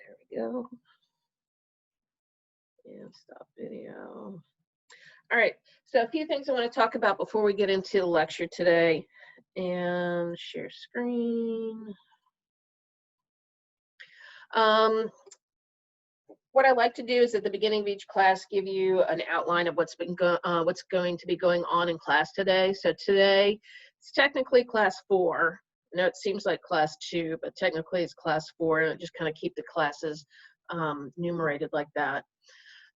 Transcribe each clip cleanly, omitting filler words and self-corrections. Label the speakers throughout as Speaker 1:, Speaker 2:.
Speaker 1: There we go. And stop video. All right, so a few things I want to talk about before we get into the lecture today. And share screen. What I like to do is at the beginning of each class give you an outline of what's going to be going on in class today. So today it's technically class 4. I know it seems like class 2, but technically it's class 4, and just kind of keep the classes numerated like that.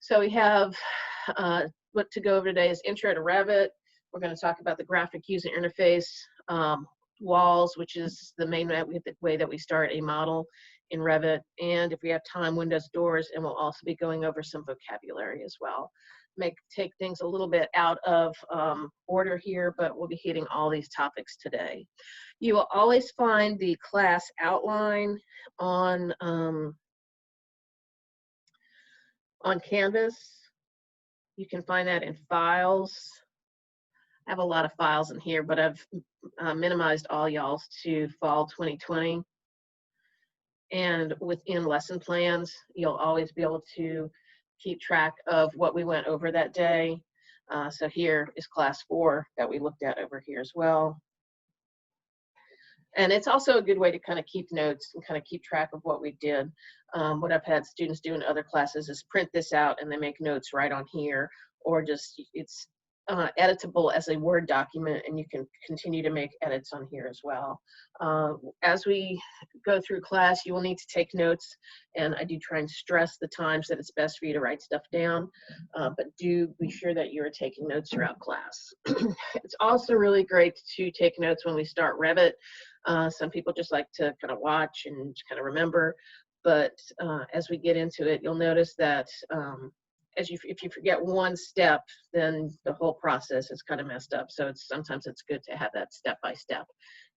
Speaker 1: So we have what to go over today is Intro to Revit. We're going to talk about the graphic user interface, walls, which is the main way that we start a model in Revit, and if we have time, windows, doors, and we'll also be going over some vocabulary as well. Take things a little bit out of order here, but we'll be hitting all these topics today. You will always find the class outline on Canvas. You can find that in files. I have a lot of files in here, but I've minimized all y'all's to fall 2020. And within lesson plans, you'll always be able to keep track of what we went over that day. So here is class 4 that we looked at over here as well. And it's also a good way to kind of keep notes and kind of keep track of what we did. What I've had students do in other classes is print this out and they make notes right on here, or just it's editable as a Word document, and you can continue to make edits on here as well. As we go through class, you will need to take notes, and I do try and stress the times that it's best for you to write stuff down, but do be sure that you're taking notes throughout class. It's also really great to take notes when we start Revit. Some people just like to kind of watch and kind of remember, but as we get into it, you'll notice that if you forget one step, then the whole process is kind of messed up. So sometimes it's good to have that step by step.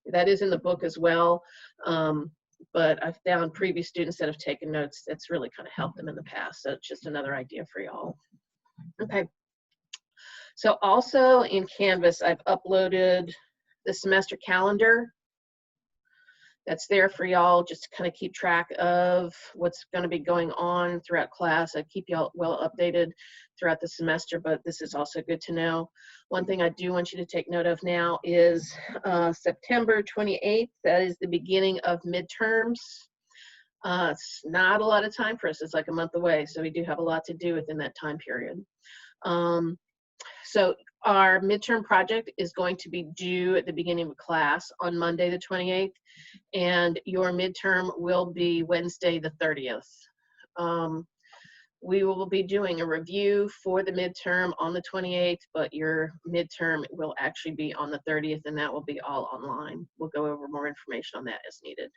Speaker 1: That is in the book as well, but I've found previous students that have taken notes, that's really kind of helped them in the past. So it's just another idea for y'all. Okay. So also in Canvas, I've uploaded the semester calendar. That's there for y'all just to kind of keep track of what's going to be going on throughout class. I keep y'all well updated throughout the semester, but this is also good to know. One thing I do want you to take note of now is September 28th. That is the beginning of midterms. It's not a lot of time for us. It's like a month away, so we do have a lot to do within that time period. So our midterm project is going to be due at the beginning of class on Monday the 28th, and your midterm will be Wednesday the 30th. We will be doing a review for the midterm on the 28th, but your midterm will actually be on the 30th, and that will be all online. We'll go over more information on that as needed,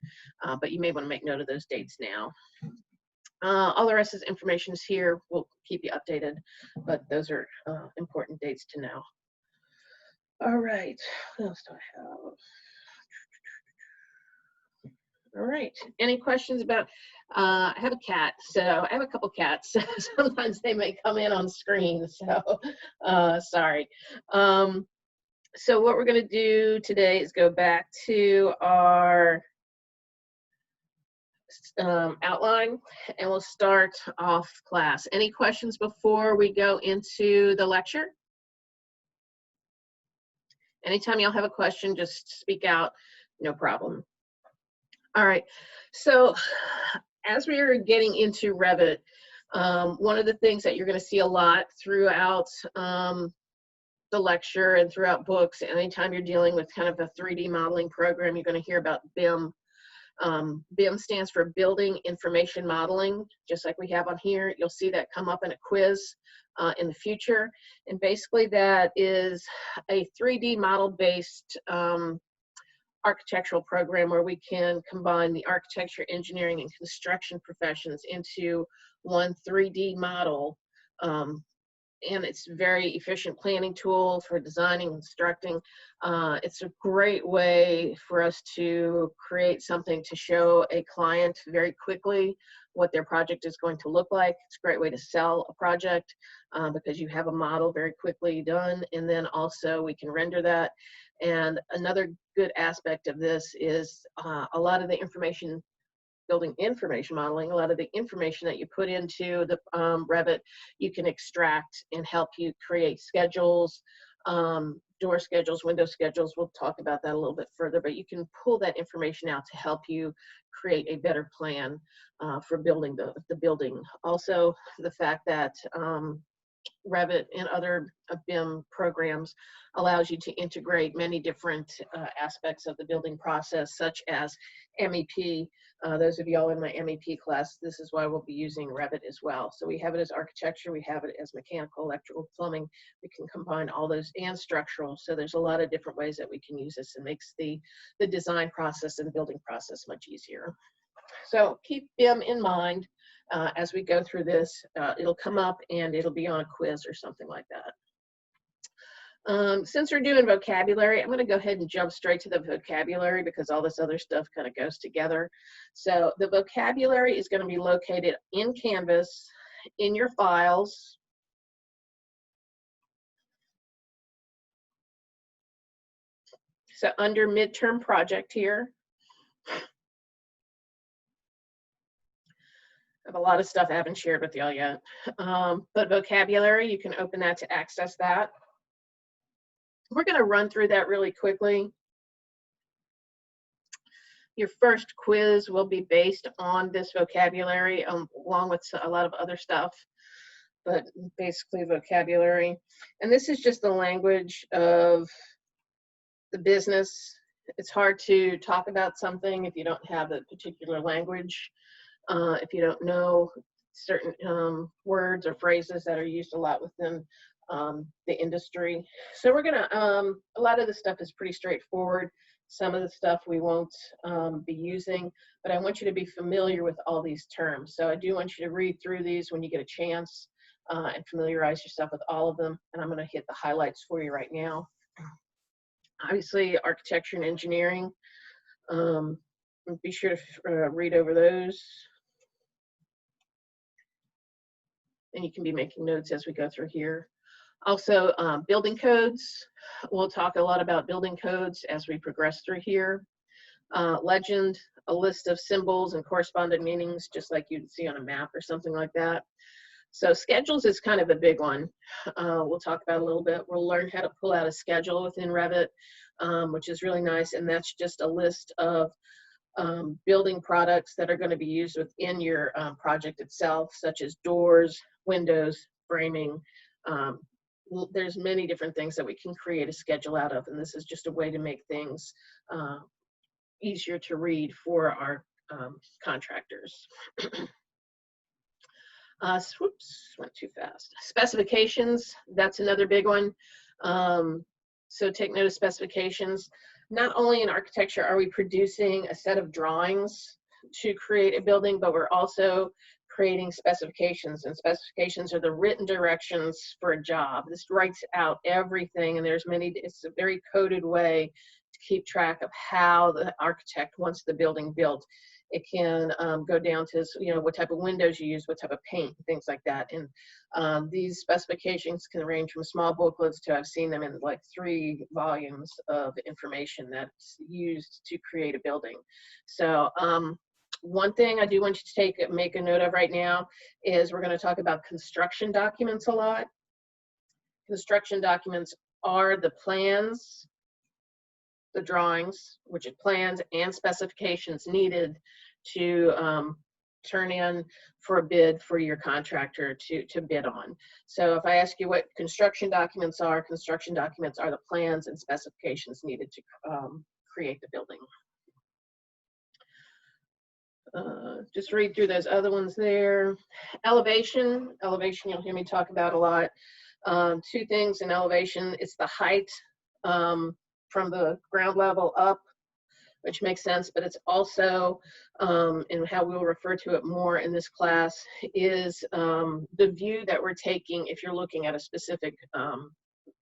Speaker 1: but you may want to make note of those dates now. All the rest of the information is here. We'll keep you updated, but those are important dates to know. All right, what else do I have? All right, any questions about, I have a cat, so I have a couple cats. Sometimes they may come in on screen, so sorry. So what we're gonna do today is go back to our outline, and we'll start off class. Any questions before we go into the lecture? Anytime y'all have a question, just speak out, no problem. All right, so as we are getting into Revit, one of the things that you're going to see a lot throughout the lecture and throughout books, anytime you're dealing with kind of a 3D modeling program, you're going to hear about BIM. BIM stands for Building Information Modeling, just like we have on here. You'll see that come up in a quiz in the future. And basically that is a 3D model-based architectural program where we can combine the architecture, engineering, and construction professions into one 3D model. And it's a very efficient planning tool for designing and constructing. It's a great way for us to create something to show a client very quickly what their project is going to look like. It's a great way to sell a project because you have a model very quickly done, and then also we can render that. And another good aspect of this is a lot of the information building information modeling, a lot of the information that you put into the Revit, you can extract and help you create schedules, door schedules, window schedules. We'll talk about that a little bit further, but you can pull that information out to help you create a better plan for building the building. Also, the fact that Revit and other BIM programs allows you to integrate many different aspects of the building process, such as MEP. Those of y'all in my MEP class, this is why we'll be using Revit as well. So we have it as architecture, we have it as mechanical, electrical, plumbing. We can combine all those and structural. So there's a lot of different ways that we can use this. It makes the design process and building process much easier. So keep BIM in mind. As we go through this, it'll come up and it'll be on a quiz or something like that. Since we're doing vocabulary, I'm going to go ahead and jump straight to the vocabulary because all this other stuff kind of goes together. So the vocabulary is going to be located in Canvas, in your files. So under midterm project here. I have a lot of stuff I haven't shared with y'all yet. But vocabulary, you can open that to access that. We're going to run through that really quickly. Your first quiz will be based on this vocabulary, along with a lot of other stuff, but basically vocabulary. And this is just the language of the business. It's hard to talk about something if you don't have a particular language. If you don't know certain words or phrases that are used a lot within the industry. So we're gonna, a lot of the stuff is pretty straightforward. Some of the stuff we won't be using, but I want you to be familiar with all these terms. So I do want you to read through these when you get a chance and familiarize yourself with all of them. And I'm gonna hit the highlights for you right now. Obviously, architecture and engineering. Be sure to read over those. And you can be making notes as we go through here. Also, building codes. We'll talk a lot about building codes as we progress through here. Legend, a list of symbols and corresponding meanings, just like you'd see on a map or something like that. So schedules is kind of a big one. We'll talk about a little bit. We'll learn how to pull out a schedule within Revit, which is really nice. And that's just a list of building products that are going to be used within your project itself, such as doors, windows, framing. There's many different things that we can create a schedule out of, and this is just a way to make things easier to read for our contractors. Whoops, went too fast. Specifications, that's another big one. So take note of specifications. Not only in architecture are we producing a set of drawings to create a building, but we're also creating specifications, and specifications are the written directions for a job. This writes out everything, and it's a very coded way to keep track of how the architect wants the building built. It can go down to, what type of windows you use, what type of paint, things like that. And these specifications can range from small booklets to, I've seen them in like 3 volumes of information that's used to create a building. So one thing I do want you to make a note of right now is we're going to talk about construction documents a lot. Construction documents are the plans, the drawings, which are plans and specifications needed to turn in for a bid for your contractor to bid on. So if I ask you what construction documents are the plans and specifications needed to create the building. Just read through those other ones there. Elevation, you'll hear me talk about a lot. 2 things in elevation. It's the height from the ground level up, which makes sense, but it's also, and how we'll refer to it more in this class, is the view that we're taking if you're looking at a specific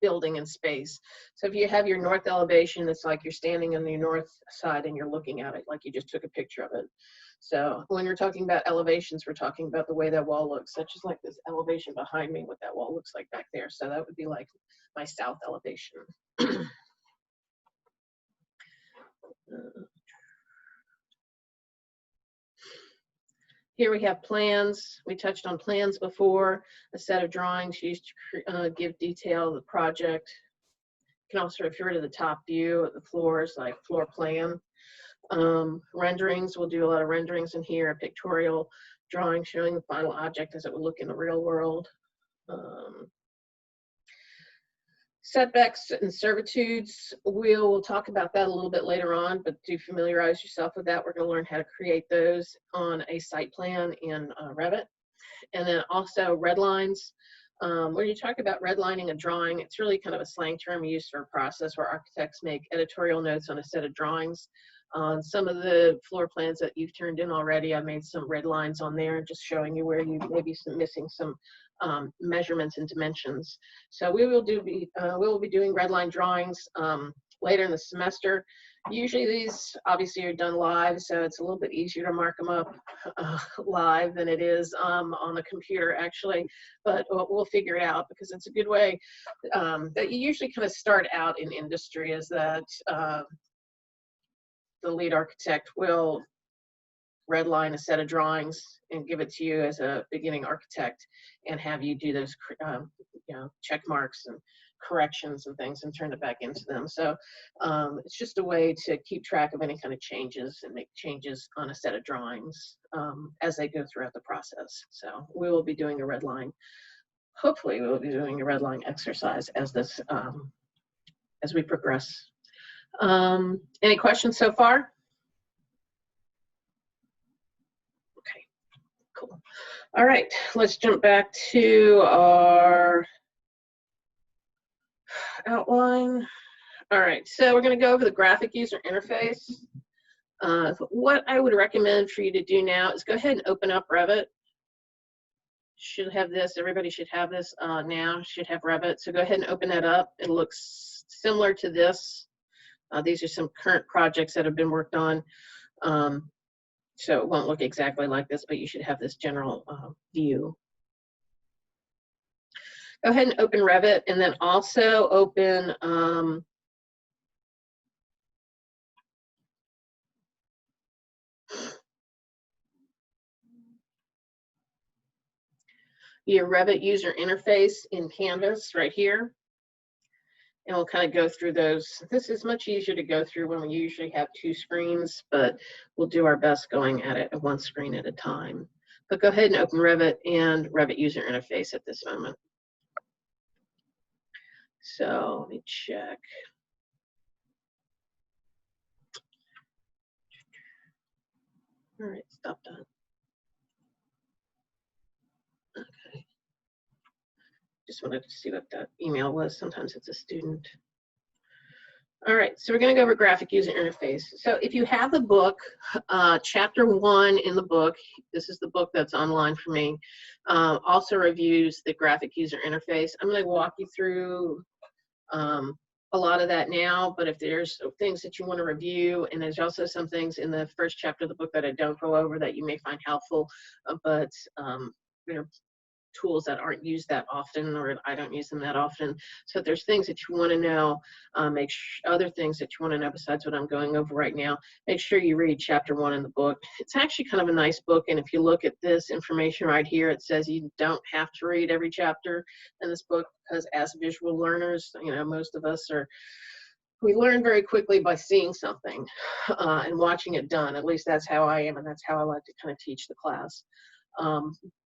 Speaker 1: building in space. So if you have your north elevation, it's like you're standing on the north side and you're looking at it like you just took a picture of it. So when we're talking about elevations, we're talking about the way that wall looks, such as like this elevation behind me, what that wall looks like back there. So that would be like my south elevation. Here we have plans. We touched on plans before, a set of drawings used to give detail of the project. You can also refer to the top view of the floors, like floor plan. Renderings, we'll do a lot of renderings in here, a pictorial drawing showing the final object as it would look in the real world. Setbacks and servitudes, we'll talk about that a little bit later on, but do familiarize yourself with that. We're going to learn how to create those on a site plan in Revit. And then also red lines. When you talk about redlining a drawing, it's really kind of a slang term used for a process where architects make editorial notes on a set of drawings. On some of the floor plans that you've turned in already, I made some red lines on there, just showing you where you may be missing some measurements and dimensions. So we will be doing red line drawings later in the semester. Usually these obviously are done live, so it's a little bit easier to mark them up live than it is on the computer actually, but we'll figure it out because it's a good way that you usually kind of start out in industry, is that the lead architect will redline a set of drawings and give it to you as a beginning architect and have you do those check marks and corrections and things and turn it back into them. So it's just a way to keep track of any kind of changes and make changes on a set of drawings as they go throughout the process. So we will be doing a red line. Hopefully we will be doing a red line exercise as this as we progress. Any questions so far? Okay, cool. All right, let's jump back to our outline. All right, so we're going to go over the graphic user interface. What I would recommend for you to do now is go ahead and open up Revit. Should have this, everybody should have this now, should have Revit. So go ahead and open that up. It looks similar to this. These are some current projects that have been worked on. So it won't look exactly like this, but you should have this general view. Go ahead and open Revit, and then also open your Revit user interface in Canvas right here. And we'll kind of go through those. This is much easier to go through when we usually have two screens, but we'll do our best going at it one screen at a time. But go ahead and open Revit and Revit user interface at this moment. So let me check. All right, stop that. Okay. Just wanted to see what that email was. Sometimes it's a student. All right, so we're going to go over graphic user interface. So if you have the book, chapter 1 in the book, this is the book that's online for me, also reviews the graphic user interface. I'm going to walk you through a lot of that now, but if there's things that you want to review, and there's also some things in the first chapter of the book that I don't go over that you may find helpful, but tools that aren't used that often, or I don't use them that often. So if there's things that you want to know, other things that you want to know besides what I'm going over right now, make sure you read chapter 1 in the book. It's actually kind of a nice book, and if you look at this information right here, it says you don't have to read every chapter in this book, because as visual learners, most of us we learn very quickly by seeing something and watching it done. At least that's how I am, and that's how I like to kind of teach the class.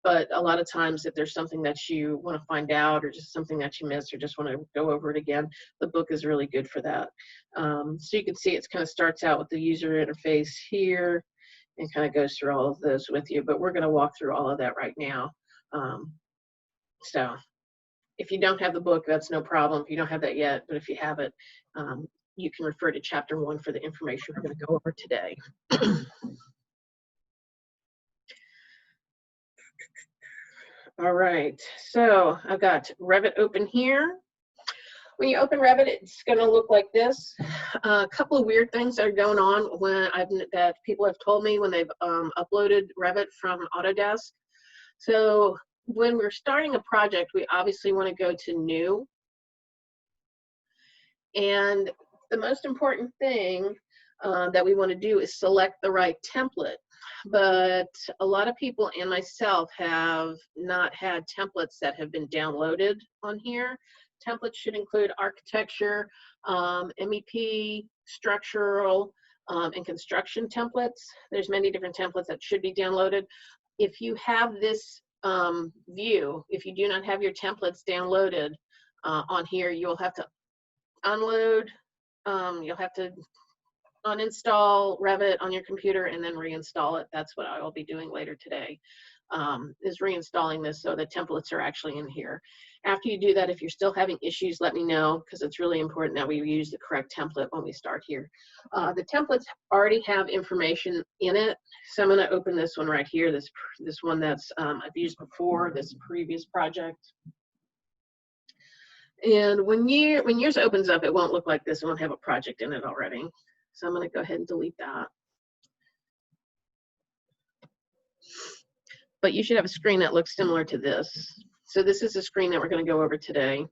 Speaker 1: But a lot of times if there's something that you want to find out, or just something that you missed, or just want to go over it again, the book is really good for that. So you can see it kind of starts out with the user interface here and kind of goes through all of those with you, but we're going to walk through all of that right now. So if you don't have the book, that's no problem. If you don't have that yet, but if you have it, you can refer to chapter 1 for the information we're going to go over today. All right, so I've got Revit open here. When you open Revit, it's going to look like this. A couple of weird things that are going on that people have told me when they've uploaded Revit from Autodesk. So when we're starting a project, we obviously want to go to New. And the most important thing that we want to do is select the right template. but a lot of people and myself have not had templates that have been downloaded on here. Templates should include architecture, MEP, structural, and construction templates. There's many different templates that should be downloaded. If you have this view, if you do not have your templates downloaded on here, you'll have to unload, you'll have to uninstall Revit on your computer and then reinstall it. That's what I will be doing later today, is reinstalling this so the templates are actually in here. After you do that, if you're still having issues, let me know, because it's really important that we use the correct template when we start here. The templates already have information in it, so I'm going to open this one right here, this one that's I've used before, this previous project. And when yours opens up, it won't look like this. It won't have a project in it already. So I'm going to go ahead and delete that. But you should have a screen that looks similar to this. So this is the screen that we're going to go over today.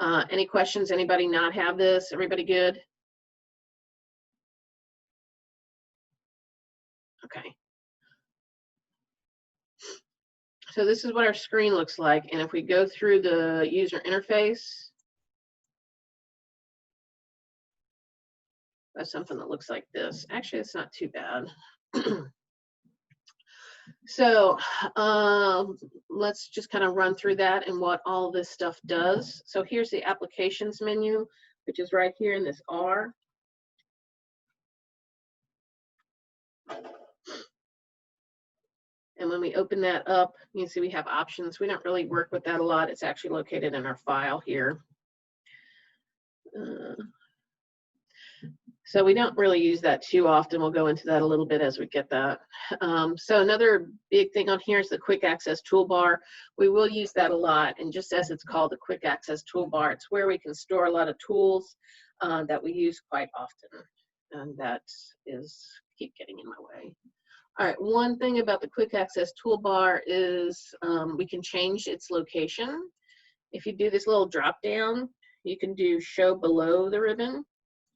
Speaker 1: Any questions? Anybody not have this? Everybody good? Okay. So this is what our screen looks like. And if we go through the user interface, that's something that looks like this. Actually, it's not too bad. So let's just kind of run through that and what all this stuff does. So here's the applications menu, which is right here in this R. And when we open that up, you can see we have options. We don't really work with that a lot. It's actually located in our file here. So we don't really use that too often. We'll go into that a little bit as we get that. So another big thing on here is the quick access toolbar. We will use that a lot. And just as it's called the quick access toolbar, it's where we can store a lot of tools that we use quite often. And that is, keep getting in my way. All right, one thing about the quick access toolbar is we can change its location. If you do this little drop down, you can do show below the ribbon,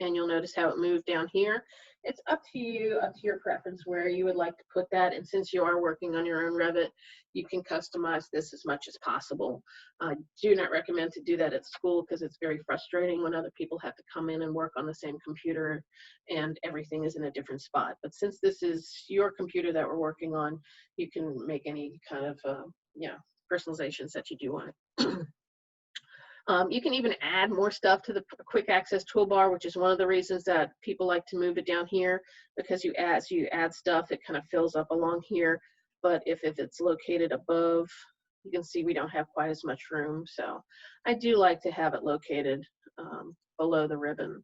Speaker 1: and you'll notice how it moved down here. It's up to you, up to your preference where you would like to put that. And since you are working on your own Revit, you can customize this as much as possible. I do not recommend to do that at school because it's very frustrating when other people have to come in and work on the same computer and everything is in a different spot. But since this is your computer that we're working on, you can make any kind of personalizations that you do want. You can even add more stuff to the quick access toolbar, which is one of the reasons that people like to move it down here, because as you add stuff, it kind of fills up along here. But if it's located above, you can see we don't have quite as much room. So I do like to have it located below the ribbon.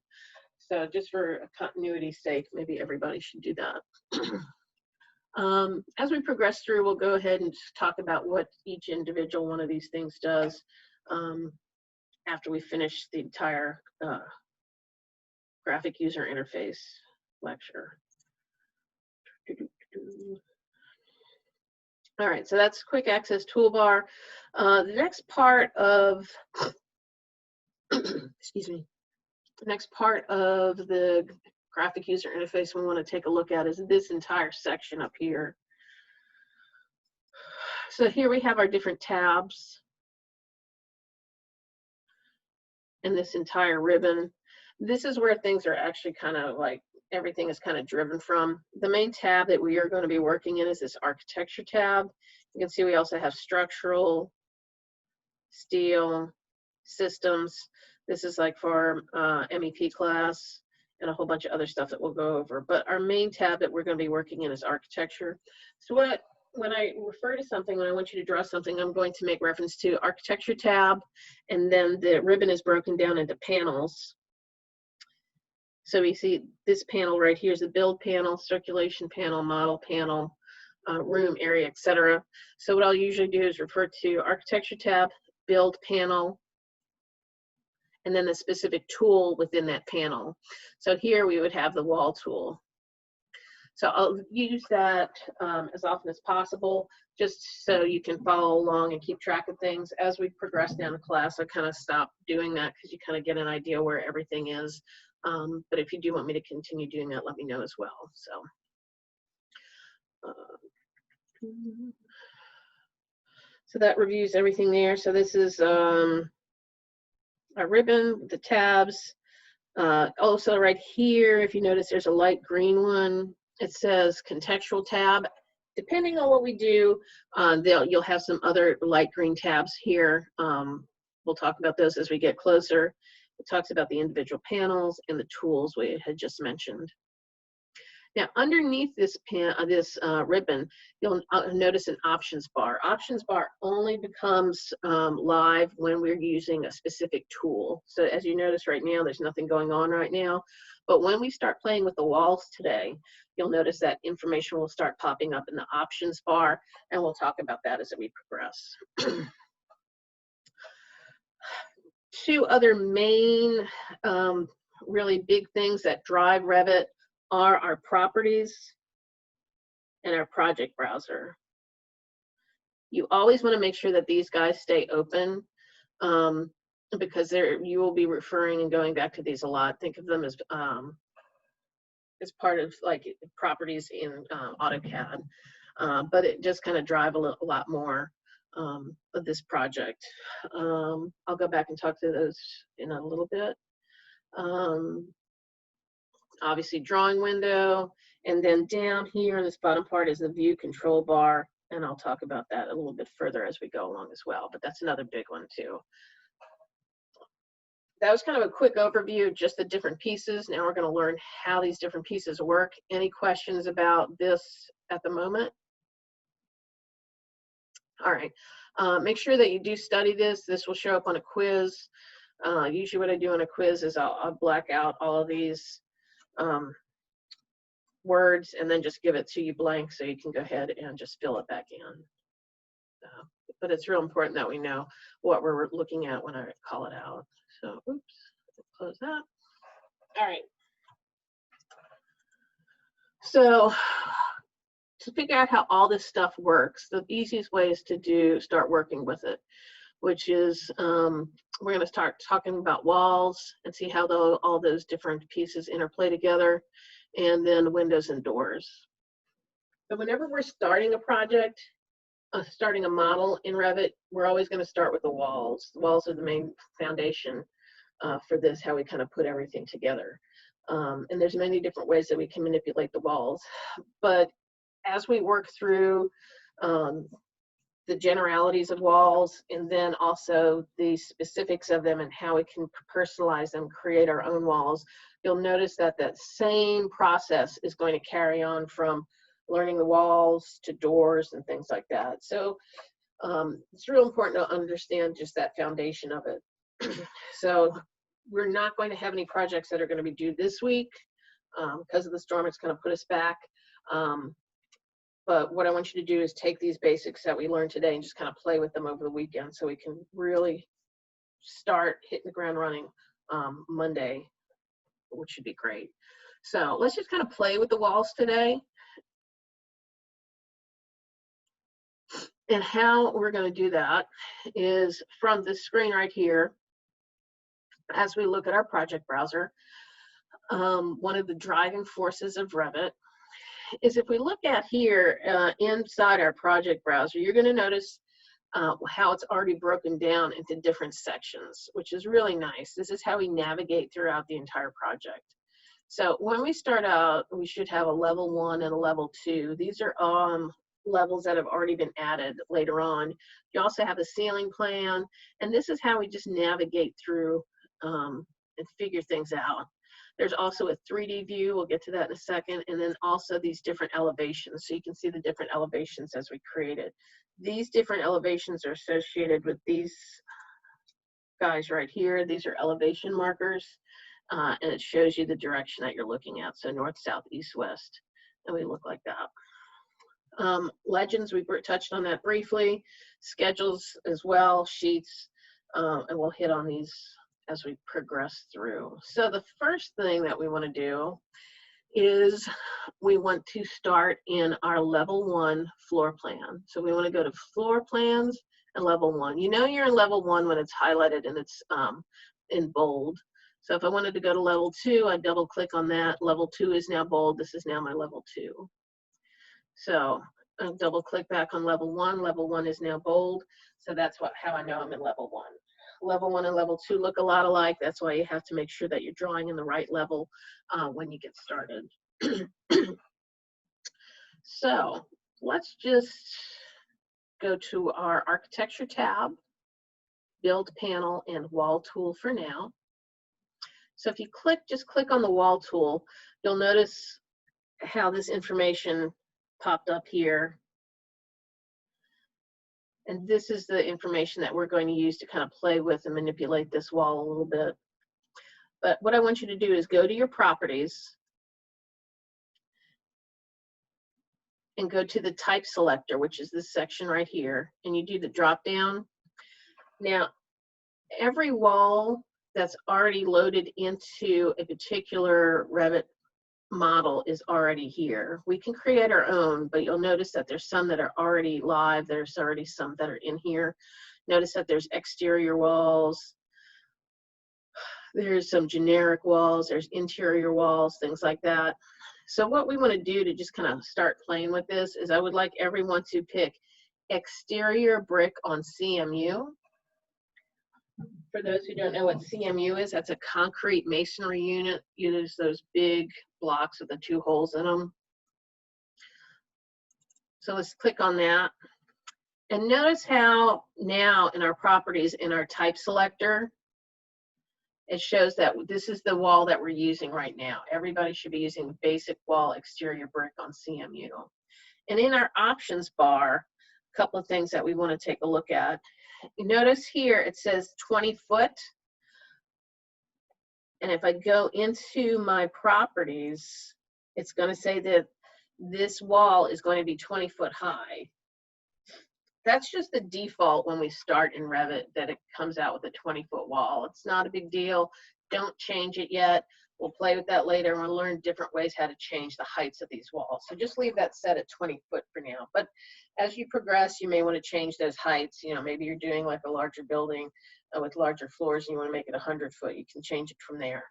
Speaker 1: So just for continuity's sake, maybe everybody should do that. As we progress through, we'll go ahead and just talk about what each individual one of these things does. After we finish the entire graphic user interface lecture. All right, so that's quick access toolbar. The next part of, excuse me, the next part of the graphic user interface we want to take a look at is this entire section up here. So here we have our different tabs. And this entire ribbon. This is where things are actually kind of like, everything is kind of driven from. The main tab that we are going to be working in is this architecture tab. You can see we also have structural, steel, systems. This is like for MEP class and a whole bunch of other stuff that we'll go over. But our main tab that we're going to be working in is architecture. So when I refer to something, when I want you to draw something, I'm going to make reference to architecture tab, and then the ribbon is broken down into panels. So we see this panel right here is the build panel, circulation panel, model panel, room area, etc. So what I'll usually do is refer to architecture tab, build panel, and then the specific tool within that panel. So here we would have the wall tool. So I'll use that as often as possible, just so you can follow along and keep track of things. As we progress down the class, I kind of stop doing that because you kind of get an idea where everything is. But if you do want me to continue doing that, let me know as well. So, So that reviews everything there. So this is a ribbon with the tabs. Also right here, if you notice, there's a light green one. It says contextual tab. Depending on what we do, you'll have some other light green tabs here. We'll talk about those as we get closer. It talks about the individual panels and the tools we had just mentioned. Now, underneath this ribbon, you'll notice an options bar. Options bar only becomes live when we're using a specific tool. So as you notice right now, there's nothing going on right now. But when we start playing with the walls today, you'll notice that information will start popping up in the options bar, and we'll talk about that as we progress. Two other main really big things that drive Revit are our properties and our project browser. You always want to make sure that these guys stay open because you will be referring and going back to these a lot. Think of them as part of like properties in AutoCAD, but it just kind of drive a lot more of this project. I'll go back and talk to those in a little bit. Obviously drawing window, and then down here in this bottom part is the view control bar, and I'll talk about that a little bit further as we go along as well, but that's another big one too. That was kind of a quick overview of just the different pieces. Now we're going to learn how these different pieces work. Any questions about this at the moment? All right, make sure that you do study this. This will show up on a quiz. Usually what I do on a quiz is I'll black out all of these words and then just give it to you blank so you can go ahead and just fill it back in. But it's real important that we know what we're looking at when I call it out. So, oops, close that. All right. So to figure out how all this stuff works, the easiest way is to start working with it, which is we're going to start talking about walls and see how all those different pieces interplay together, and then windows and doors. But whenever we're starting a project, starting a model in Revit, we're always going to start with the walls. The walls are the main foundation for this, how we kind of put everything together. And there's many different ways that we can manipulate the walls. But as we work through the generalities of walls, and then also the specifics of them and how we can personalize them, create our own walls, you'll notice that that same process is going to carry on from learning the walls to doors and things like that. So it's real important to understand just that foundation of it. So we're not going to have any projects that are going to be due this week because of the storm. It's going to put us back. But what I want you to do is take these basics that we learned today and just kind of play with them over the weekend so we can really start hitting the ground running Monday, which should be great. So let's just kind of play with the walls today. And how we're going to do that is from this screen right here. As we look at our project browser, one of the driving forces of Revit is if we look at here inside our project browser, you're going to notice how it's already broken down into different sections, which is really nice. This is how we navigate throughout the entire project. So when we start out, we should have a level 1 and a level 2. These are levels that have already been added later on. You also have a ceiling plan, and this is how we just navigate through and figure things out. There's also a 3D view, we'll get to that in a second, and then also these different elevations. So you can see the different elevations as we created. These different elevations are associated with these guys right here. These are elevation markers, and it shows you the direction that you're looking at. So north, south, east, west, and we look like that. Legends, we touched on that briefly. Schedules as well, sheets, and we'll hit on these as we progress through. So the first thing that we want to do is we want to start in our level 1 floor plan. So we want to go to floor plans and level 1. You know you're in level 1 when it's highlighted and it's in bold. So if I wanted to go to level 2, I double click on that. Level 2 is now bold. This is now my level 2. So I'll double click back on level 1. Level 1 is now bold. So that's how I know I'm in level 1. Level 1 and level 2 look a lot alike. That's why you have to make sure that you're drawing in the right level when you get started. So let's just go to our architecture tab, build panel, and wall tool for now. So if you just click on the wall tool, you'll notice how this information popped up here. And this is the information that we're going to use to kind of play with and manipulate this wall a little bit. But what I want you to do is go to your properties and go to the type selector, which is this section right here, and you do the drop down. Now, every wall that's already loaded into a particular Revit model is already here. We can create our own, but you'll notice that there's some that are already live. There's already some that are in here. Notice that there's exterior walls. There's some generic walls. There's interior walls, things like that. So what we want to do to just kind of start playing with this is I would like everyone to pick exterior brick on CMU. For those who don't know what CMU is, that's a concrete masonry unit. You use those big blocks with the 2 holes in them. So let's click on that. And notice how now in our properties, in our type selector, it shows that this is the wall that we're using right now. Everybody should be using the basic wall exterior brick on CMU. And in our options bar, a couple of things that we want to take a look at. You notice here it says 20 foot. And if I go into my properties, it's going to say that this wall is going to be 20 foot high. That's just the default when we start in Revit, that it comes out with a 20-foot wall. It's not a big deal. Don't change it yet. We'll play with that later, and we'll learn different ways how to change the heights of these walls. So just leave that set at 20 foot for now. But as you progress, you may want to change those heights. You know, maybe you're doing like a larger building with larger floors and you want to make it 100 foot. You can change it from there.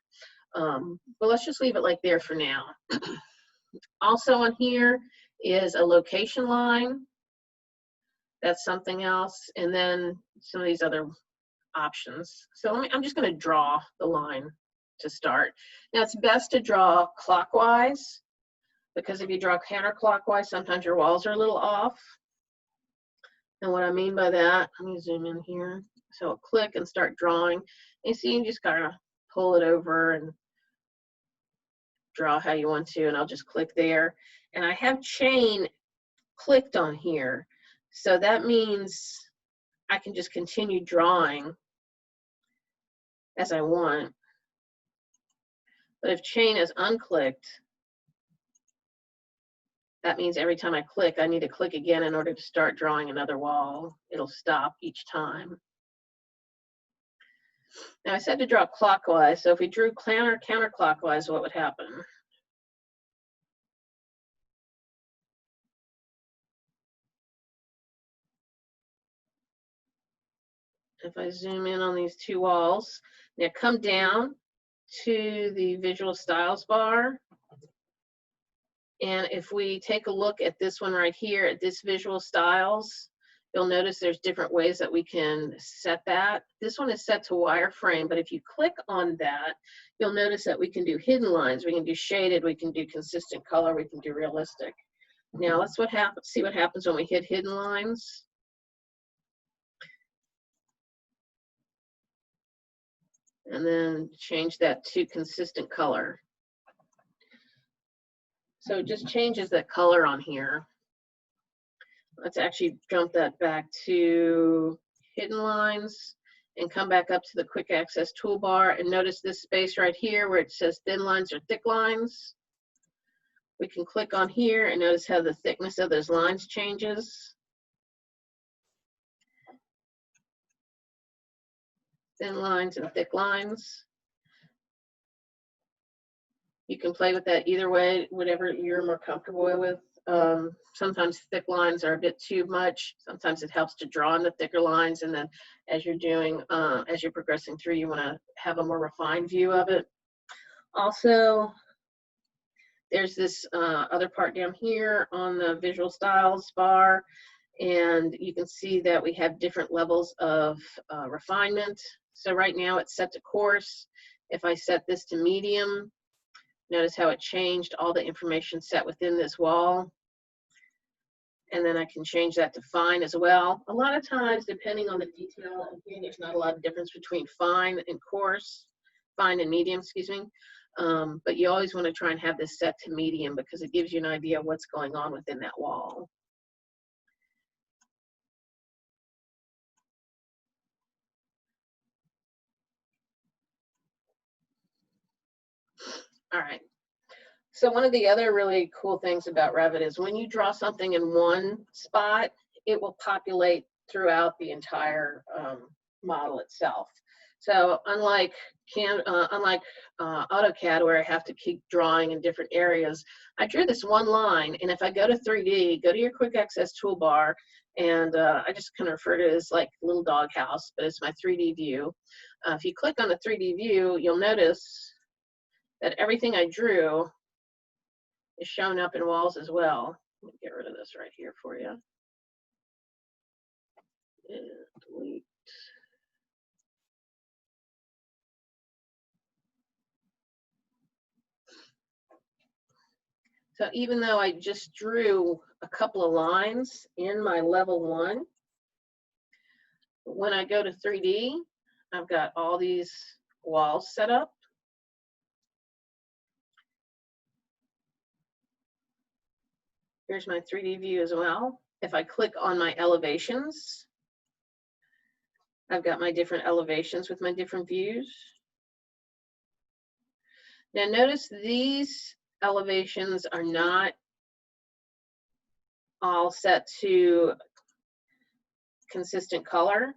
Speaker 1: But let's just leave it like there for now. Also on here is a location line. That's something else. And then some of these other options. So I'm just going to draw the line to start. Now it's best to draw clockwise, because if you draw counterclockwise, sometimes your walls are a little off. And what I mean by that, let me zoom in here. So I'll click and start drawing. And see, you just kind of pull it over and draw how you want to, and I'll just click there. And I have chain clicked on here. So that means I can just continue drawing as I want. But if chain is unclicked, that means every time I click, I need to click again in order to start drawing another wall. It'll stop each time. Now I said to draw clockwise, so if we drew counterclockwise, what would happen? If I zoom in on these 2 walls, now come down to the visual styles bar. And if we take a look at this one right here, at this visual styles, you'll notice there's different ways that we can set that. This one is set to wireframe, but if you click on that, you'll notice that we can do hidden lines, we can do shaded, we can do consistent color, we can do realistic. Now let's see what happens when we hit hidden lines. And then change that to consistent color. So it just changes that color on here. Let's actually jump that back to hidden lines and come back up to the quick access toolbar, and notice this space right here where it says thin lines or thick lines. We can click on here and notice how the thickness of those lines changes. Thin lines and thick lines. You can play with that either way, whatever you're more comfortable with. Sometimes thick lines are a bit too much. Sometimes it helps to draw in the thicker lines, and then as you're progressing through, you want to have a more refined view of it. Also, There's this other part down here on the visual styles bar, and you can see that we have different levels of refinement. So right now it's set to coarse. If I set this to medium, notice how it changed all the information set within this wall. And then I can change that to fine as well. A lot of times, depending on the detail, again, there's not a lot of difference between fine and coarse, fine and medium, excuse me. But you always want to try and have this set to medium because it gives you an idea of what's going on within that wall. All right. So one of the other really cool things about Revit is when you draw something in one spot, it will populate throughout the entire model itself. So unlike AutoCAD, where I have to keep drawing in different areas, I drew this one line, and if I go to 3D, go to your quick access toolbar, and I just kind of refer to it as like little doghouse, but it's my 3D view. If you click on the 3D view, you'll notice that everything I drew is shown up in walls as well. Let me get rid of this right here for you. And delete. So even though I just drew a couple of lines in my level 1, when I go to 3D, I've got all these walls set up. Here's my 3D view as well. If I click on my elevations, I've got my different elevations with my different views. Now notice these elevations are not all set to consistent color.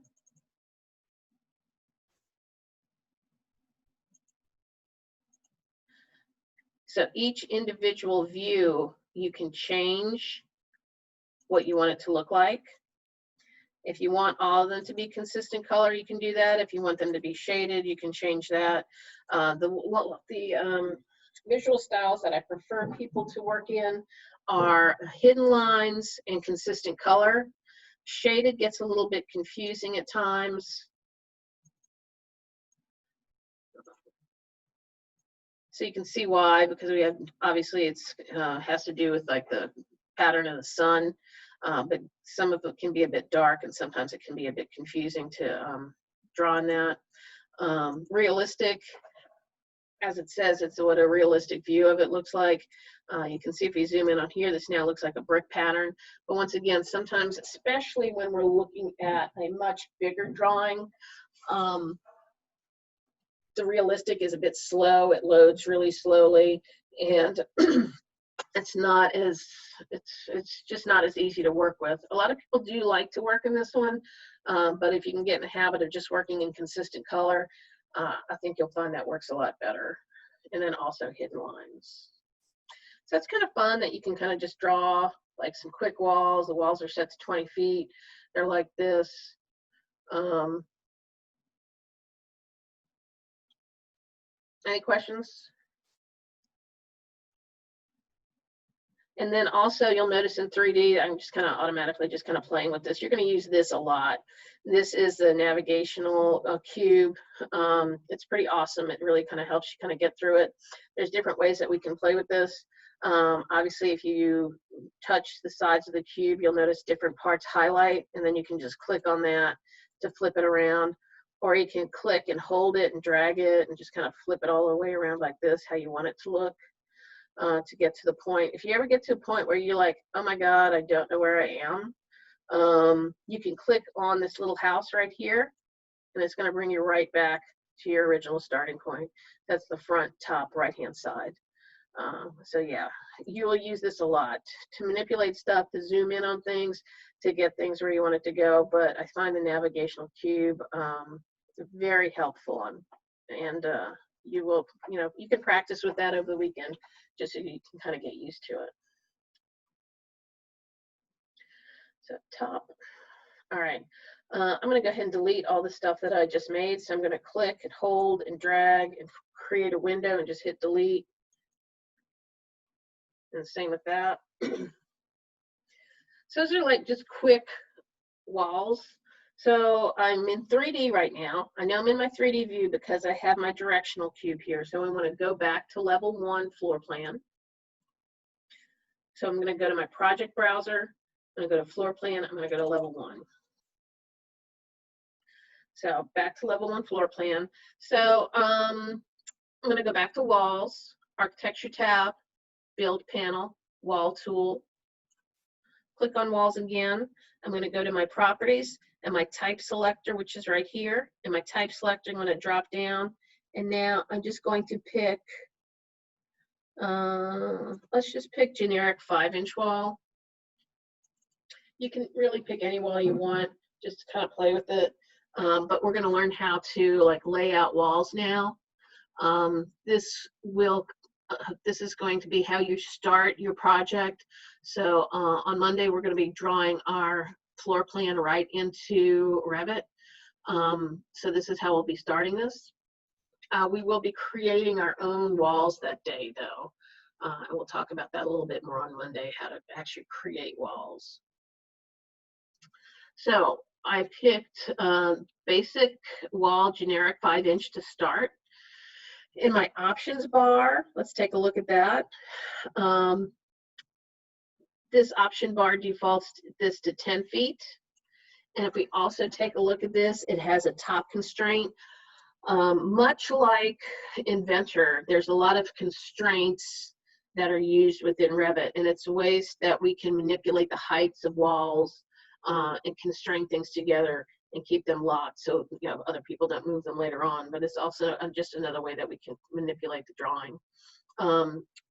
Speaker 1: So each individual view, you can change what you want it to look like. If you want all of them to be consistent color, you can do that. If you want them to be shaded, you can change that. The visual styles that I prefer people to work in are hidden lines and consistent color. Shaded gets a little bit confusing at times. So you can see why, because we have, obviously it's has to do with like the pattern of the sun, but some of it can be a bit dark and sometimes it can be a bit confusing to draw on that. Realistic, as it says, it's what a realistic view of it looks like. You can see if we zoom in on here, this now looks like a brick pattern. But once again, sometimes, especially when we're looking at a much bigger drawing, the realistic is a bit slow. It loads really slowly, and it's just not as easy to work with. A lot of people do like to work in this one, but if you can get in the habit of just working in consistent color, I think you'll find that works a lot better. And then also hidden lines. So it's kind of fun that you can kind of just draw like some quick walls. The walls are set to 20 feet. They're like this. Any questions? And then also you'll notice in 3D, I'm just kind of automatically just kind of playing with this. You're going to use this a lot. This is the navigational cube. It's pretty awesome. It really kind of helps you kind of get through it. There's different ways that we can play with this. Obviously, if you touch the sides of the cube, you'll notice different parts highlight, and then you can just click on that to flip it around. Or you can click and hold it and drag it and just kind of flip it all the way around like this, how you want it to look. To get to the point. If you ever get to a point where you're like, oh my God, I don't know where I am, you can click on this little house right here, and it's going to bring you right back to your original starting point. That's the front top right-hand side. So yeah, you will use this a lot to manipulate stuff, to zoom in on things, to get things where you want it to go. But I find the navigational cube very helpful, and you will, you can practice with that over the weekend just so you can kind of get used to it. So top. All right. I'm going to go ahead and delete all the stuff that I just made. So I'm going to click and hold and drag and create a window and just hit delete. And same with that. So those are like just quick walls. So I'm in 3D right now. I know I'm in my 3D view because I have my directional cube here. So I want to go back to level 1 floor plan. So I'm going to go to my project browser. I'm going to go to floor plan. I'm going to go to level 1. So back to level 1 floor plan. So I'm going to go back to walls, architecture tab, build panel, wall tool. Click on walls again. I'm going to go to my properties and my type selector, which is right here. And my type selector, I'm going to drop down. And now I'm just going to pick, let's just pick generic 5-inch wall. You can really pick any wall you want, just to kind of play with it. But we're going to learn how to like lay out walls now. This is going to be how you start your project. So on Monday, we're going to be drawing our floor plan right into Revit. So this is how we'll be starting this. We will be creating our own walls that day, though. And we'll talk about that a little bit more on Monday, how to actually create walls. So I picked basic wall, generic 5-inch to start. In my options bar, let's take a look at that. This option bar defaults this to 10 feet. And if we also take a look at this, it has a top constraint. Much like Inventor, there's a lot of constraints that are used within Revit, and it's ways that we can manipulate the heights of walls and constrain things together and keep them locked so other people don't move them later on. But it's also just another way that we can manipulate the drawing.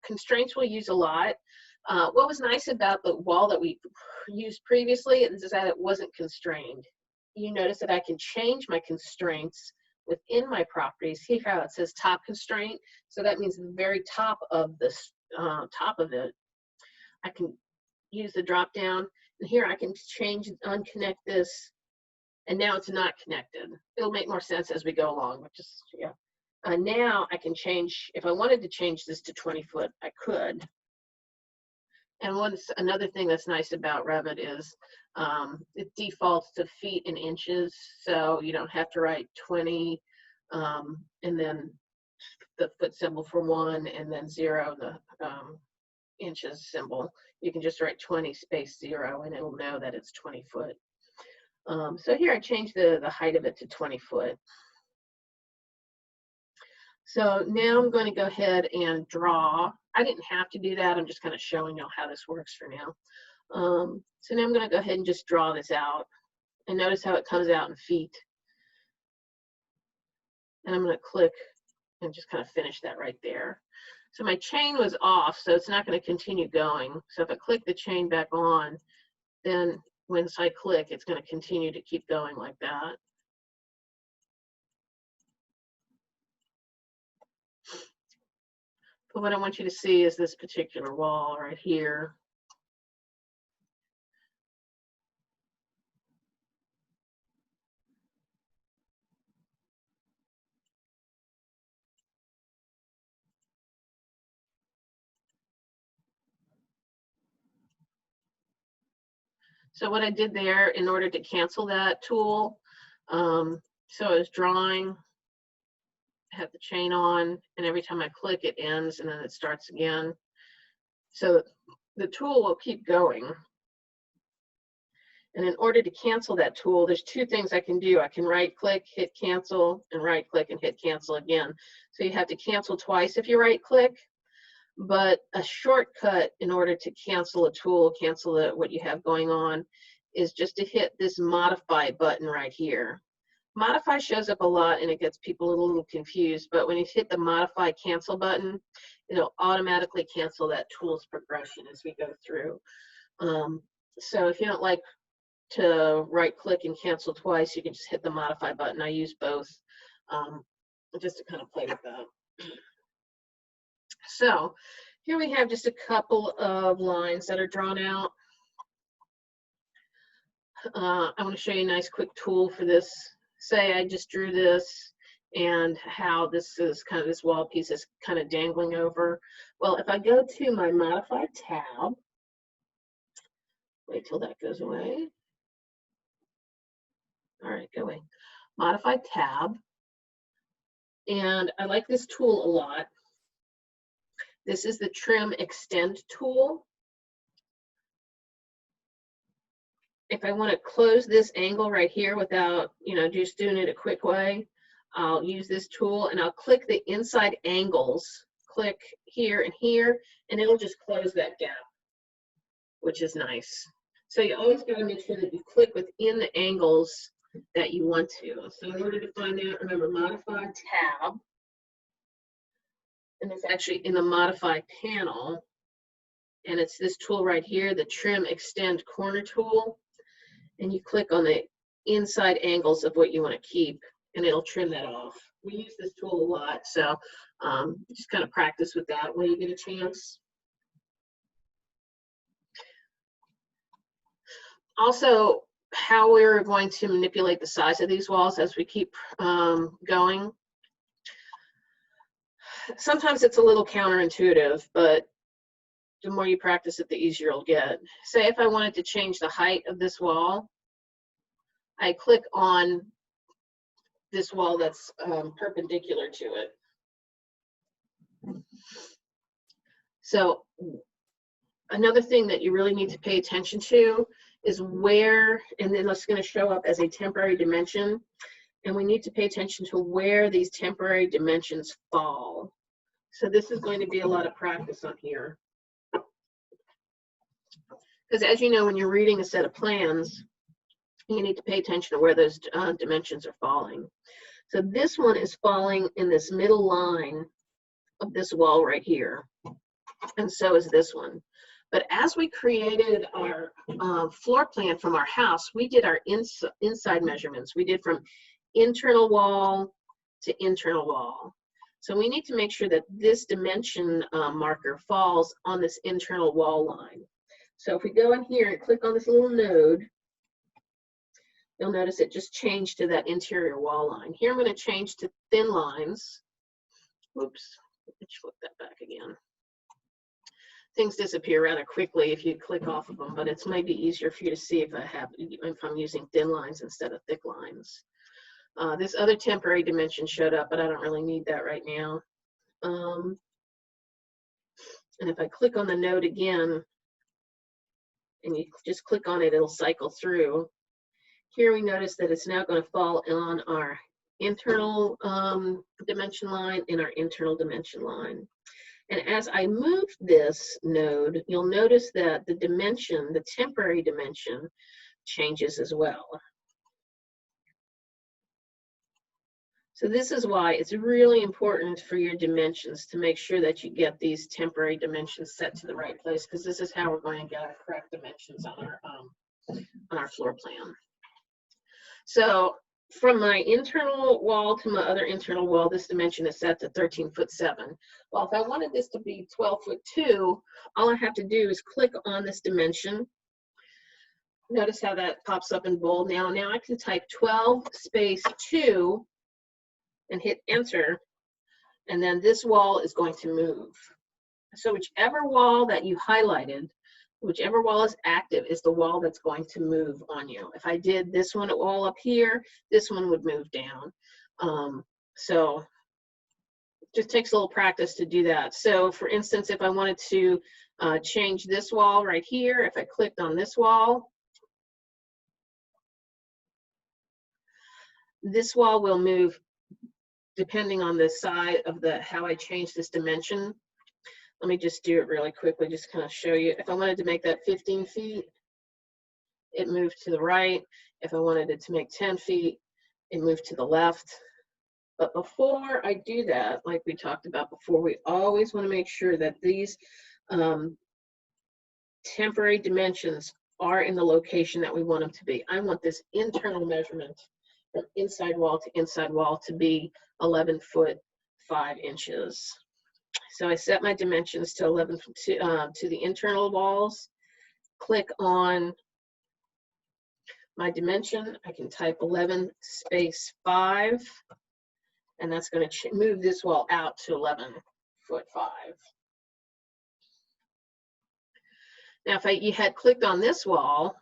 Speaker 1: Constraints we'll use a lot. What was nice about the wall that we used previously is that it wasn't constrained. You notice that I can change my constraints within my properties. See how it says top constraint? So that means the very top of this, top of it. I can use the drop down, and here I can change, unconnect this, and now it's not connected. It'll make more sense as we go along, but just, yeah. Now I can change, if I wanted to change this to 20 foot, I could. And another thing that's nice about Revit is it defaults to feet and inches, so you don't have to write 20 and then the foot symbol for 1 and then 0, the inches symbol. You can just write 20 space 0 and it'll know that it's 20 foot. So here I changed the height of it to 20 foot. So now I'm going to go ahead and draw. I didn't have to do that. I'm just kind of showing you how this works for now. So now I'm going to go ahead and just draw this out. And notice how it comes out in feet. And I'm going to click and just kind of finish that right there. So my chain was off, so it's not going to continue going. So if I click the chain back on, then once I click, it's going to continue to keep going like that. But what I want you to see is this particular wall right here. So what I did there in order to cancel that tool, so I was drawing, have the chain on, and every time I click it ends and then it starts again. So the tool will keep going. And in order to cancel that tool, there's two things I can do. I can right click, hit cancel, and right click and hit cancel again. So you have to cancel twice if you right click. But a shortcut in order to cancel a tool, cancel what you have going on, is just to hit this modify button right here. Modify shows up a lot and it gets people a little confused, but when you hit the modify cancel button, it'll automatically cancel that tool's progression as we go through. So if you don't like to right click and cancel twice, you can just hit the modify button. I use both just to kind of play with that. So here we have just a couple of lines that are drawn out. I want to show you a nice quick tool for this. Say I just drew this and how this is kind of, this wall piece is kind of dangling over. Well, if I go to my modify tab, wait till that goes away. All right, go away. Modify tab. And I like this tool a lot. This is the trim extend tool. If I want to close this angle right here without, just doing it a quick way, I'll use this tool and I'll click the inside angles, click here, and it'll just close that gap, which is nice. So you always got to make sure that you click within the angles that you want to. So in order to find that, remember modify tab, and it's actually in the modify panel, and it's this tool right here, the trim extend corner tool, and you click on the inside angles of what you want to keep, and it'll trim that off. We use this tool a lot, so just kind of practice with that when you get a chance. Also, how we're going to manipulate the size of these walls as we keep going. Sometimes it's a little counterintuitive, but the more you practice it, the easier it'll get. Say if I wanted to change the height of this wall, I click on this wall that's perpendicular to it. So another thing that you really need to pay attention to is where, and then it's going to show up as a temporary dimension, and we need to pay attention to where these temporary dimensions fall. So this is going to be a lot of practice on here. Because as you know, when you're reading a set of plans, you need to pay attention to where those dimensions are falling. So this one is falling in this middle line of this wall right here, and so is this one. But as we created our floor plan from our house, we did our inside measurements. We did from internal wall to internal wall. So we need to make sure that this dimension marker falls on this internal wall line. So if we go in here and click on this little node, you'll notice it just changed to that interior wall line. Here I'm going to change to thin lines. Whoops, let's flip that back again. Things disappear rather quickly if you click off of them, but it's maybe easier for you to see if I'm using thin lines instead of thick lines. This other temporary dimension showed up, but I don't really need that right now. And if I click on the node again, and you just click on it, it'll cycle through. Here we notice that it's now going to fall on our internal dimension line and our internal dimension line. And as I move this node, you'll notice that the dimension, the temporary dimension, changes as well. So this is why it's really important for your dimensions to make sure that you get these temporary dimensions set to the right place, because this is how we're going to get our correct dimensions on our floor plan. So from my internal wall to my other internal wall, this dimension is set to 13'7". Well, if I wanted this to be 12'2", all I have to do is click on this dimension. Notice how that pops up in bold now. Now I can type 12'2" and hit enter, and then this wall is going to move. So whichever wall that you highlighted, whichever wall is active, is the wall that's going to move on you. If I did this one all up here, this one would move down. So it just takes a little practice to do that. So for instance, if I wanted to change this wall right here, if I clicked on this wall, this wall will move depending on the side of how I change this dimension. Let me just do it really quickly, just kind of show you. If I wanted to make that 15 feet, it moved to the right. If I wanted it to make 10 feet, it moved to the left. But before I do that, like we talked about before, we always want to make sure that these temporary dimensions are in the location that we want them to be. I want this internal measurement from inside wall to inside wall to be 11 foot 5 inches. So I set my dimensions to 11 to the internal walls. Click on my dimension. I can type 11'5", and that's going to move this wall out to 11'5". Now, if you had clicked on this wall,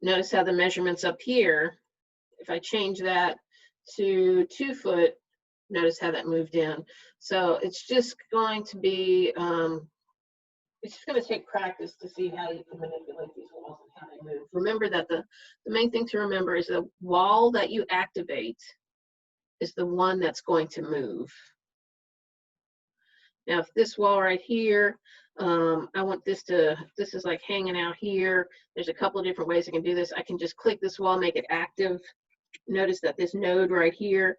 Speaker 1: notice how the measurements up here, if I change that to 2 foot, notice how that moved in. So it's just going to be, it's just going to take practice to see how you can manipulate these walls and how they move. Remember that the main thing to remember is the wall that you activate is the one that's going to move. Now, if this wall right here, I want this is like hanging out here. There's a couple of different ways I can do this. I can just click this wall, make it active. Notice that this node right here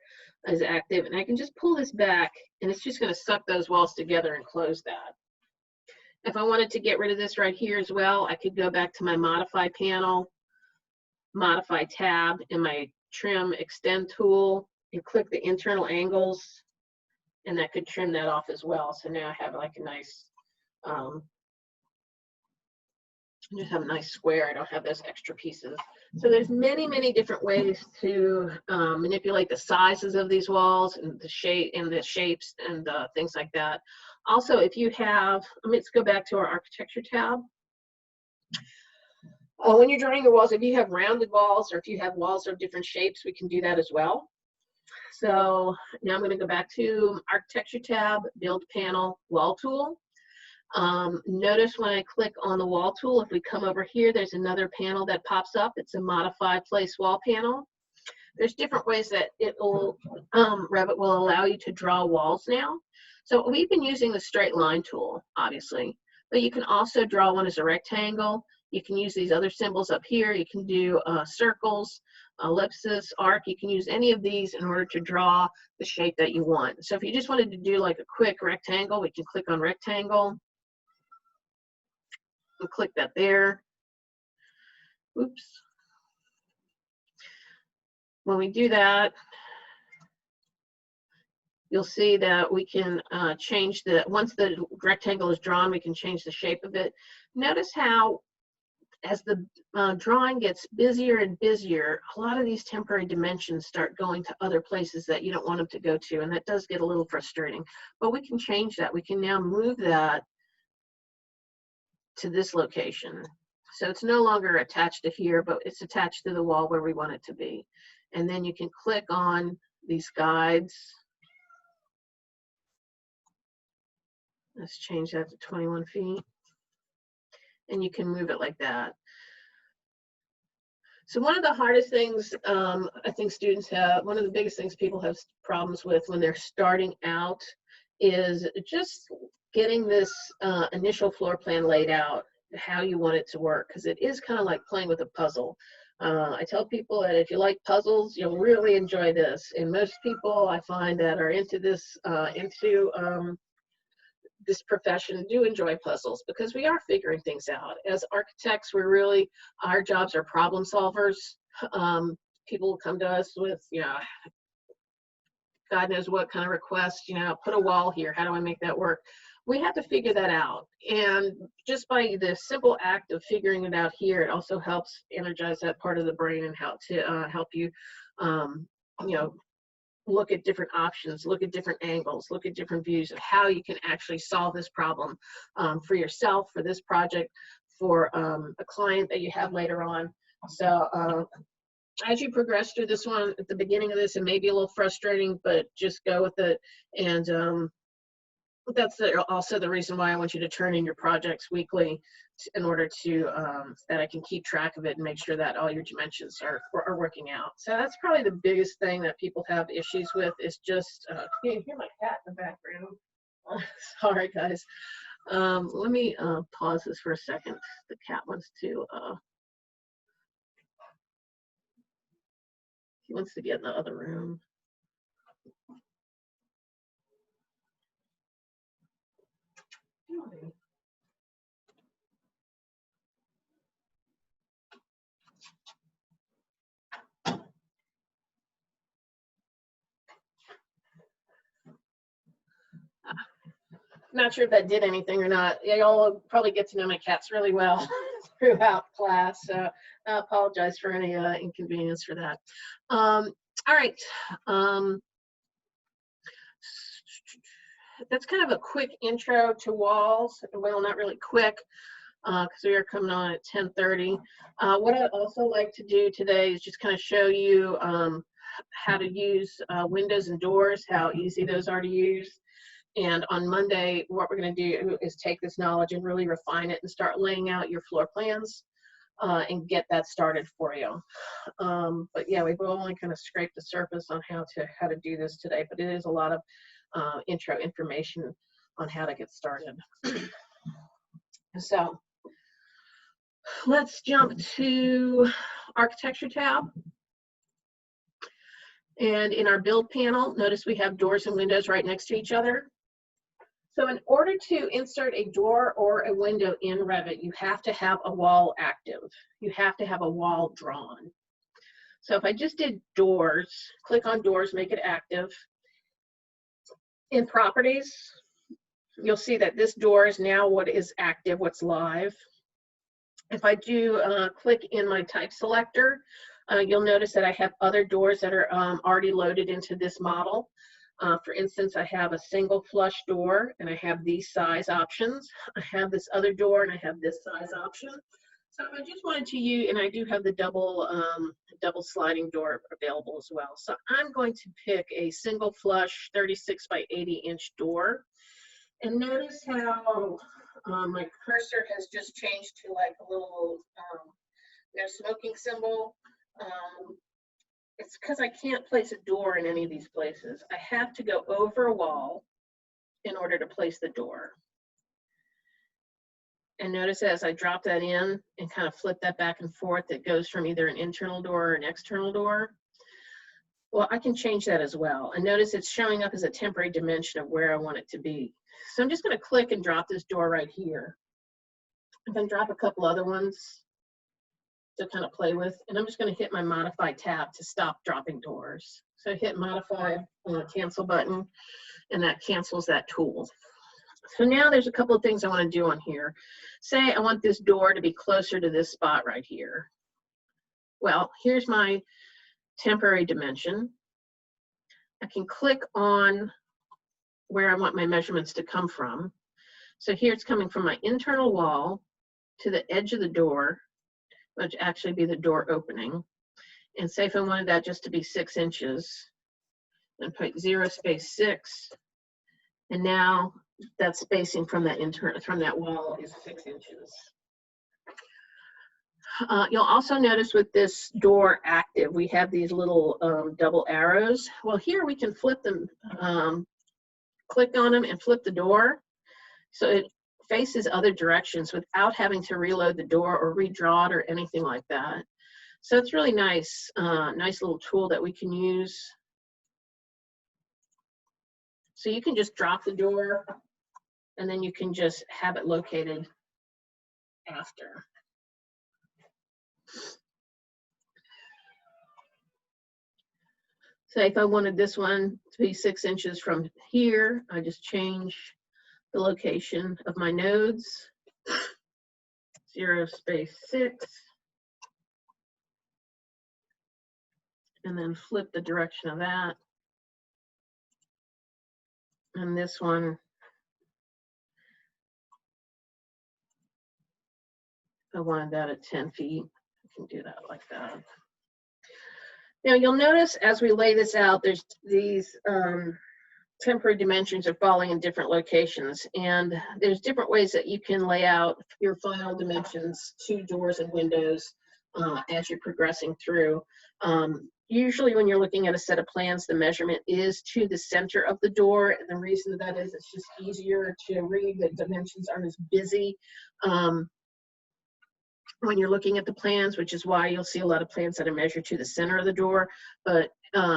Speaker 1: is active, and I can just pull this back, and it's just going to suck those walls together and close that. If I wanted to get rid of this right here as well, I could go back to my modify panel, modify tab, and my trim extend tool, and click the internal angles, and that could trim that off as well. So now I have like a nice, just have a nice square. I don't have those extra pieces. So there's many, many different ways to manipulate the sizes of these walls and the shape and the shapes and things like that. Also, if you have, let's go back to our architecture tab. When you're drawing your walls, if you have rounded walls or if you have walls of different shapes, we can do that as well. So now I'm going to go back to architecture tab, build panel, wall tool. Notice when I click on the wall tool, if we come over here, there's another panel that pops up. It's a modify place wall panel. There's different ways that Revit will allow you to draw walls now. So we've been using the straight line tool, obviously, but you can also draw one as a rectangle. You can use these other symbols up here. You can do circles, ellipsis, arc. You can use any of these in order to draw the shape that you want. So if you just wanted to do like a quick rectangle, we can click on rectangle and click that there. Oops. When we do that, you'll see that we can change the, once the rectangle is drawn, we can change the shape of it. Notice how as the drawing gets busier and busier, a lot of these temporary dimensions start going to other places that you don't want them to go to, and that does get a little frustrating. But we can change that. We can now move that to this location. So it's no longer attached to here, but it's attached to the wall where we want it to be. And then you can click on these guides. Let's change that to 21 feet. And you can move it like that. So one of the hardest things I think students have, one of the biggest things people have problems with when they're starting out is just getting this initial floor plan laid out, how you want it to work, because it is kind of like playing with a puzzle. I tell people that if you like puzzles, you'll really enjoy this. And most people I find that are into this, this profession do enjoy puzzles because we are figuring things out. As architects, we're really, our jobs are problem solvers. People will come to us with, you know, God knows what kind of requests, you know, put a wall here, how do I make that work? We have to figure that out. And just by the simple act of figuring it out here, it also helps energize that part of the brain and how to help you, you know, look at different options, look at different angles, look at different views of how you can actually solve this problem for yourself, for this project, for a client that you have later on. So as you progress through this one, at the beginning of this, it may be a little frustrating, but just go with it. And that's also the reason why I want you to turn in your projects weekly in order to, that I can keep track of it and make sure that all your dimensions are working out. So that's probably the biggest thing that people have issues with is just, you can hear my cat in the background. Sorry, guys. Let me pause this for a second. The cat wants to, he wants to get in the other room. Not sure if that did anything or not. Y'all probably get to know my cats really well throughout class. So I apologize for any inconvenience for that. All right. That's kind of a quick intro to walls. Well, not really quick, because we are coming on at 10:30. What I'd also like to do today is just kind of show you how to use windows and doors, how easy those are to use. And on Monday, what we're going to do is take this knowledge and really refine it and start laying out your floor plans and get that started for you. But yeah, we've only kind of scraped the surface on how to do this today, but it is a lot of intro information on how to get started. So let's jump to architecture tab. And in our build panel, notice we have doors and windows right next to each other. So in order to insert a door or a window in Revit, you have to have a wall active. You have to have a wall drawn. So if I just did doors, click on doors, make it active. In properties, you'll see that this door is now what is active, what's live. If I do click in my type selector, you'll notice that I have other doors that are already loaded into this model. For instance, I have a single flush door and I have these size options. I have this other door and I have this size option. So if I just wanted to use, and I do have the double sliding door available as well. So I'm going to pick a single flush 36 by 80 inch door. And notice how my cursor has just changed to like a little no smoking symbol. It's because I can't place a door in any of these places. I have to go over a wall in order to place the door. And notice as I drop that in and kind of flip that back and forth, it goes from either an internal door or an external door. Well, I can change that as well. And notice it's showing up as a temporary dimension of where I want it to be. So I'm just going to click and drop this door right here. I'm going to drop a couple other ones to kind of play with, and I'm just going to hit my modify tab to stop dropping doors. So hit modify cancel button, and that cancels that tool. So now there's a couple of things I want to do on here. Say I want this door to be closer to this spot right here. Well, here's my temporary dimension. I can click on where I want my measurements to come from. So here it's coming from my internal wall to the edge of the door, which actually be the door opening. And say if I wanted that just to be 6 inches, then put 0 space 6. And now that spacing from that wall is 6 inches. You'll also notice with this door active, we have these little double arrows. Well, here we can flip them, click on them and flip the door. So it faces other directions without having to reload the door or redraw it or anything like that. So it's really nice, nice little tool that we can use. So you can just drop the door and then you can just have it located after. So if I wanted this one to be 6 inches from here, I just change the location of my nodes, 0 space 6, and then flip the direction of that. And this one, I wanted that at 10 feet. I can do that like that. Now you'll notice as we lay this out, there's these temporary dimensions are falling in different locations, and there's different ways that you can lay out your final dimensions to doors and windows as you're progressing through. Usually when you're looking at a set of plans, the measurement is to the center of the door, and the reason that is it's just easier to read. The dimensions aren't as busy when you're looking at the plans, which is why you'll see a lot of plans that are measured to the center of the door. But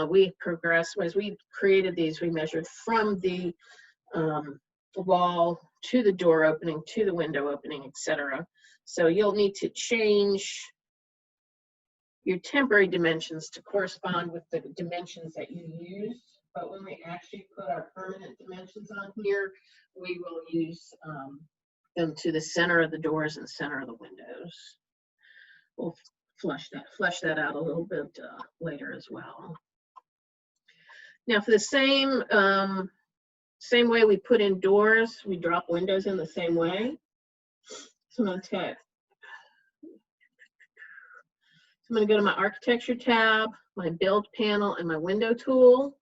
Speaker 1: we progressed, as we created these, we measured from the wall to the door opening, to the window opening, etc. So you'll need to change your temporary dimensions to correspond with the dimensions that you use. But when we actually put our permanent dimensions on here, we will use them to the center of the doors and center of the windows. We'll flesh that out a little bit later as well. Now for the same way we put in doors, we drop windows in the same way. So I'm going to go to my architecture tab, my build panel, and my window tool.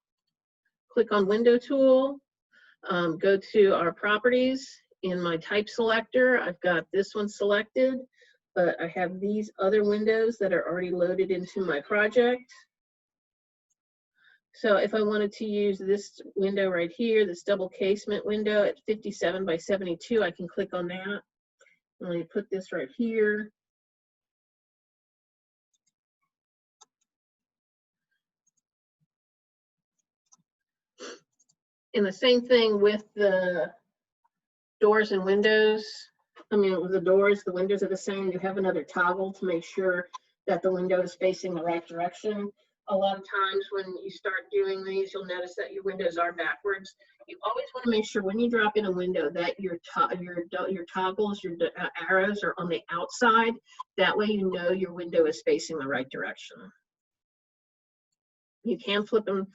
Speaker 1: Click on window tool, go to our properties. In my type selector, I've got this one selected, but I have these other windows that are already loaded into my project. So if I wanted to use this window right here, this double casement window at 57 by 72, I can click on that. Let me put this right here. And the same thing with the doors and windows. I mean, with the doors, the windows are the same. You have another toggle to make sure that the window is facing the right direction. A lot of times when you start doing these, you'll notice that your windows are backwards. You always want to make sure when you drop in a window that your toggles, your arrows are on the outside. That way you know your window is facing the right direction. You can flip them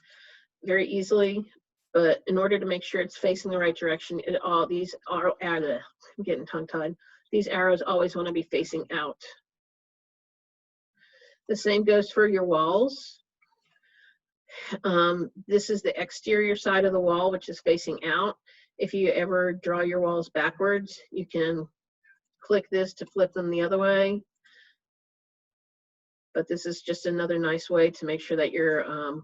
Speaker 1: very easily, but in order to make sure it's facing the right direction, these are, I'm getting tongue-tied. These arrows always want to be facing out. The same goes for your walls. This is the exterior side of the wall, which is facing out. If you ever draw your walls backwards, you can click this to flip them the other way. But this is just another nice way to make sure that your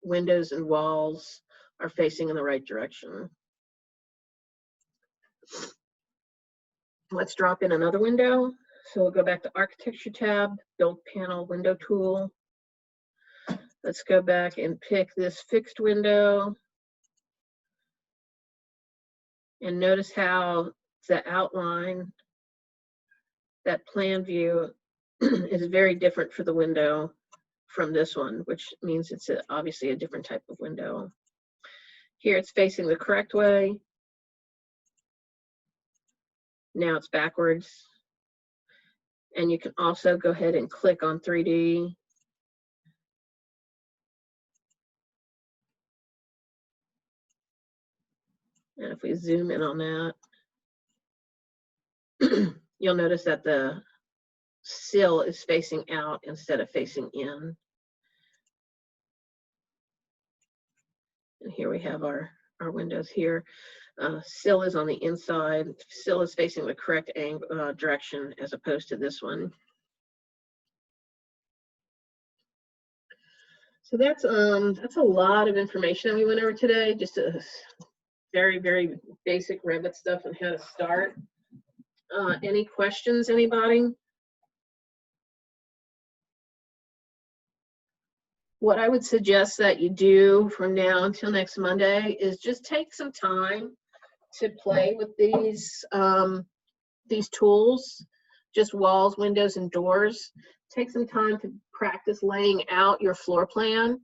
Speaker 1: windows and walls are facing in the right direction. Let's drop in another window. So we'll go back to Architecture tab, Build Panel, Window Tool. Let's go back and pick this fixed window. And notice how the outline, that plan view, is very different for the window from this one, which means it's obviously a different type of window. Here it's facing the correct way. Now it's backwards. And you can also go ahead and click on 3D. And if we zoom in on that, you'll notice that the sill is facing out instead of facing in. And here we have our windows here. Sill is on the inside. Sill is facing the correct direction as opposed to this one. So that's a lot of information that we went over today. Just a very, very basic Revit stuff on how to start. Any questions, anybody? What I would suggest that you do from now until next Monday is just take some time to play with these tools, just walls, windows, and doors. Take some time to practice laying out your floor plan.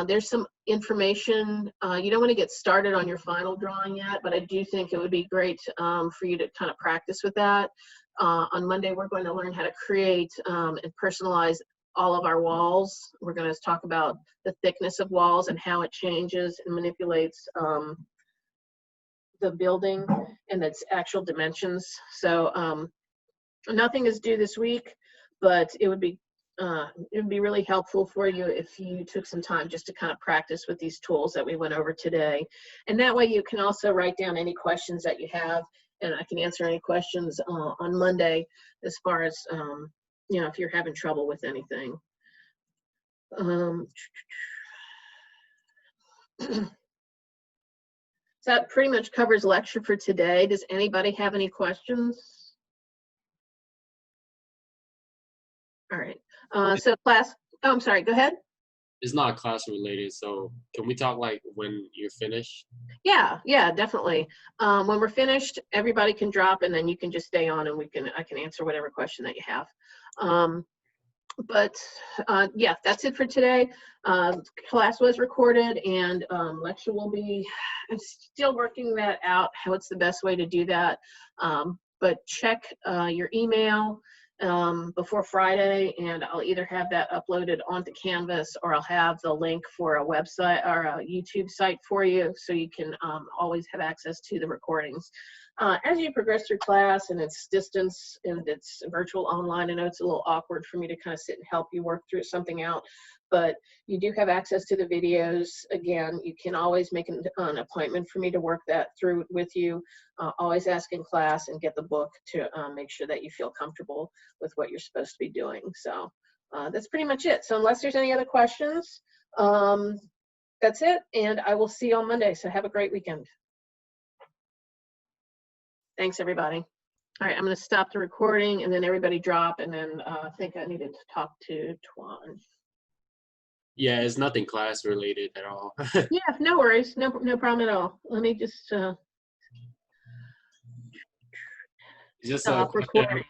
Speaker 1: There's some information. You don't want to get started on your final drawing yet, but I do think it would be great for you to kind of practice with that. On Monday, we're going to learn how to create and personalize all of our walls. We're going to talk about the thickness of walls and how it changes and manipulates the building and its actual dimensions. So nothing is due this week, but it would be really helpful for you if you took some time just to kind of practice with these tools that we went over today. And that way you can also write down any questions that you have, and I can answer any questions on Monday as far as, you know, if you're having trouble with anything. So that pretty much covers lecture for today. Does anybody have any questions? All right. So class, oh, I'm sorry, go ahead.
Speaker 2: It's not class related, so can we talk like when you're finished?
Speaker 1: Yeah, definitely. When we're finished, everybody can drop and then you can just stay on and I can answer whatever question that you have. Yeah, that's it for today. Class was recorded and lecture will be, I'm still working that out, what's the best way to do that. But check your email before Friday, and I'll either have that uploaded onto Canvas or I'll have the link for a website or a YouTube site for you, so you can always have access to the recordings. As you progress through class and it's distance and it's virtual online, I know it's a little awkward for me to kind of sit and help you work through something out, but you do have access to the videos. Again, you can always make an appointment for me to work that through with you. Always ask in class and get the book to make sure that you feel comfortable with what you're supposed to be doing. So that's pretty much it. So unless there's any other questions, that's it. And I will see you on Monday. So have a great weekend. Thanks, everybody. All right, I'm going to stop the recording and then everybody drop, and then I think I needed to talk to Twan.
Speaker 2: Yeah, it's nothing class related at all.
Speaker 1: Yeah, no worries. No problem at all. Let me just
Speaker 2: It's just
Speaker 1: stop recording.